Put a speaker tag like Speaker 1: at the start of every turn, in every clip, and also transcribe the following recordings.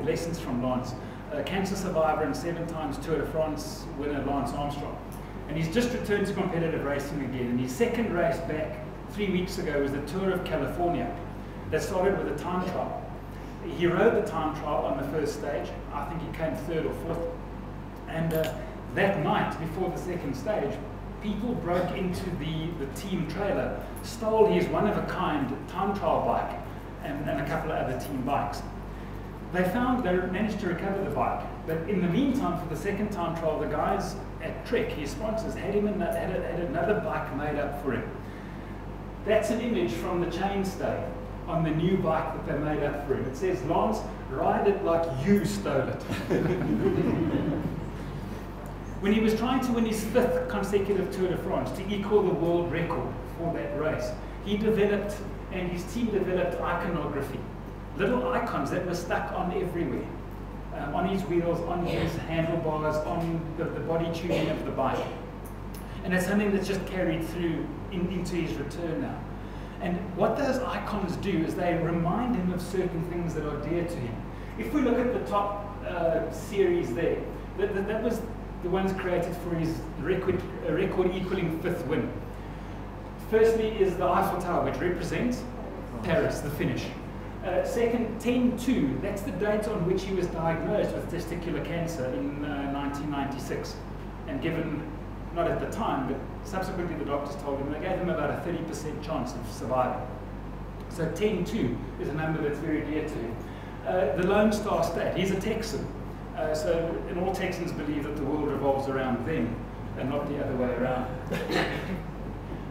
Speaker 1: called Lessons from Lance. A cancer survivor and 7 times Tour de France winner, Lance Armstrong. And he's just returned to competitive racing again. And his second race back 3 weeks ago was the Tour of California that started with a time trial. He rode the time trial on the first stage. I think he came 3rd or 4th. And that night, before the second stage, people broke into the team trailer, stole his one-of-a-kind time trial bike and a couple of other team bikes. They managed to recover the bike, but in the meantime, for the second time trial, the guys at Trek, his sponsors, had another bike made up for him. That's an image from the chainstay on the new bike that they made up for him. It says, "Lance, ride it like you stole it." When he was trying to win his 5th consecutive Tour de France to equal the world record for that race, he developed, and his team developed, iconography. Little icons that were stuck on everywhere. On his wheels, on his handlebars, on the body tuning of the bike. And it's something that's just carried through into his return now. And what those icons do is they remind him of certain things that are dear to him. If we look at the top series there, that was the ones created for his record equaling 5th win. Firstly is the Eiffel Tower, which represents Paris, the finish. Second, 10-2, that's the date on which he was diagnosed with testicular cancer in 1996. And given, not at the time, but subsequently the doctors told him, they gave him about a 30% chance of surviving. So 10-2 is a number that's very dear to him. The Lone Star State, he's a Texan. And all Texans believe that the world revolves around them and not the other way around.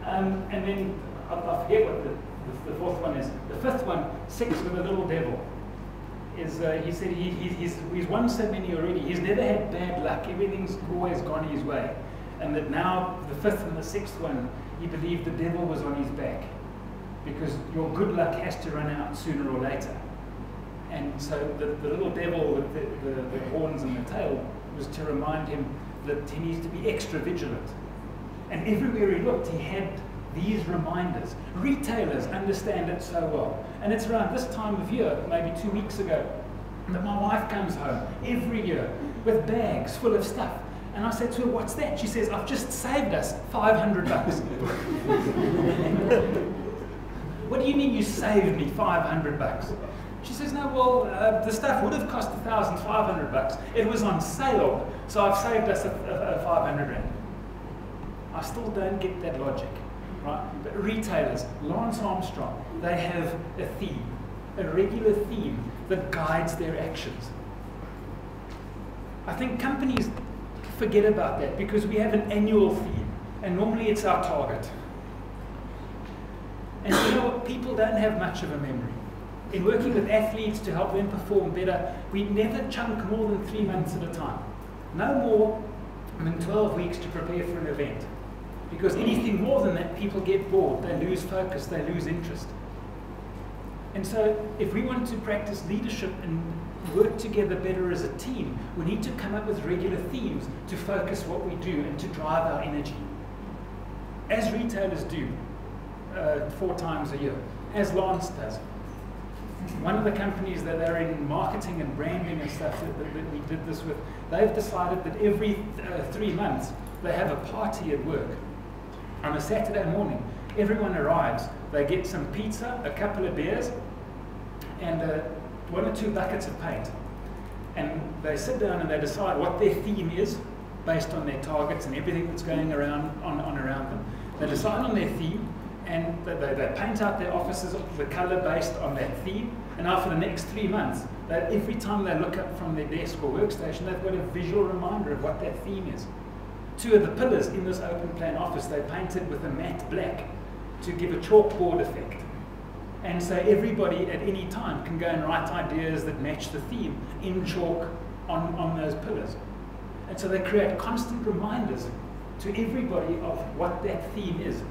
Speaker 1: And then, I forget what the 4th one is. The 5th one, 6 with a little devil, is he said he's won so many already. He's never had bad luck. Everything's always gone his way. And that now, the 5th and the 6th one, he believed the devil was on his back. Because your good luck has to run out sooner or later. And so the little devil with the horns and the tail was to remind him that he needs to be extra vigilant. And everywhere he looked, he had these reminders. Retailers understand it so well. And it's around this time of year, maybe 2 weeks ago, that my wife comes home every year with bags full of stuff. And I said to her, "What's that?" She says, "I've just saved us 500 bucks. "What do you mean you saved me 500 bucks? She says, "No, well, the stuff would have cost 1,500 bucks. It was on sale, so I've saved us a 500 rand. I still don't get that logic, right? But retailers, Lance Armstrong, they have a theme, a regular theme that guides their actions. I think companies forget about that because we have an annual theme, and normally it's our target. And you know what? People don't have much of a memory. In working with athletes to help them perform better, we never chunk more than 3 months at a time. No more than 12 weeks to prepare for an event. Because anything more than that, people get bored, they lose focus, they lose interest. And so if we want to practice leadership and work together better as a team, we need to come up with regular themes to focus what we do and to drive our energy. As retailers do 4 times a year, as Lance does. One of the companies that are in marketing and branding and stuff that we did this with, they've decided that every 3 months they have a party at work. On a Saturday morning, everyone arrives, they get some pizza, a couple of beers, and 1 or 2 buckets of paint. And they sit down and they decide what their theme is based on their targets and everything that's going around them. They decide on their theme, and they paint out their offices the colour based on that theme. And now for the next 3 months, every time they look up from their desk or workstation, they've got a visual reminder of what that theme is. 2 of the pillars in this open plan office, they painted with a matte black to give a chalkboard effect. And so everybody at any time can go and write ideas that match the theme in chalk on those pillars. And so they create constant reminders to everybody of what that theme is.